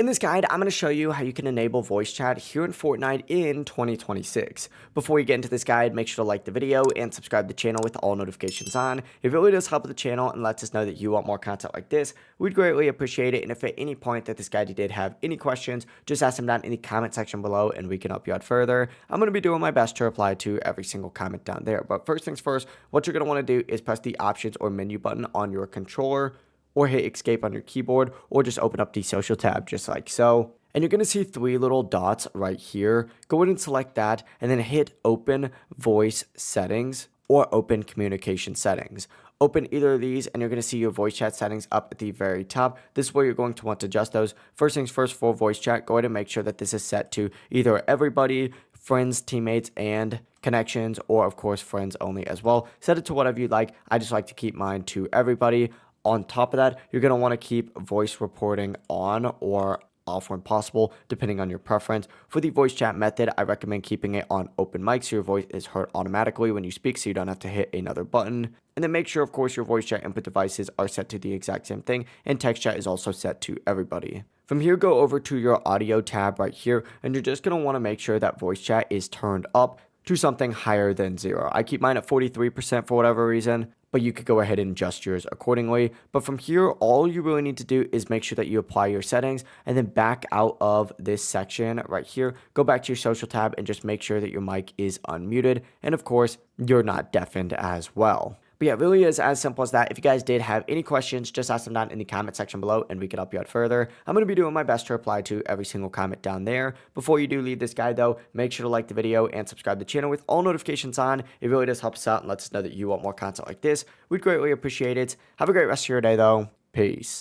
In this guide, I'm going to show you how you can enable voice chat here in Fortnite in 2026. Before we get into this guide, make sure to like the video and subscribe to the channel with all notifications on. It really does help the channel and lets us know that you want more content like this. We'd greatly appreciate it, and if at any point that this guide you did have any questions, just ask them down in the comment section below and we can help you out further. I'm going to be doing my best to reply to every single comment down there. But first things first, what you're going to want to do is press the options or menu button on your controller, or hit escape on your keyboard, or just open up the social tab just like so. And you're going to see three little dots right here. Go ahead and select that and then hit open voice settings or open communication settings. Open either of these and you're going to see your voice chat settings up at the very top. This is where you're going to want to adjust those. First things first, for voice chat, go ahead and make sure that this is set to either everybody, friends, teammates, and connections, or of course friends only as well. Set it to whatever you like. I just like to keep mine to everybody. On top of that, you're going to want to keep voice reporting on or off when possible, depending on your preference. For the voice chat method, I recommend keeping it on open mic so your voice is heard automatically when you speak so you don't have to hit another button. And then make sure, of course, your voice chat input devices are set to the exact same thing, and text chat is also set to everybody. From here, go over to your audio tab right here, and you're just going to want to make sure that voice chat is turned up to something higher than 0. I keep mine at 43% for whatever reason, but you could go ahead and adjust yours accordingly. But from here, all you really need to do is make sure that you apply your settings and then back out of this section right here. Go back to your social tab and just make sure that your mic is unmuted. And of course, you're not deafened as well. But yeah, it really is as simple as that. If you guys did have any questions, just ask them down in the comment section below and we can help you out further. I'm going to be doing my best to reply to every single comment down there. Before you do leave this guide though, make sure to like the video and subscribe to the channel with all notifications on. It really does help us out and lets us know that you want more content like this. We'd greatly appreciate it. Have a great rest of your day though. Peace.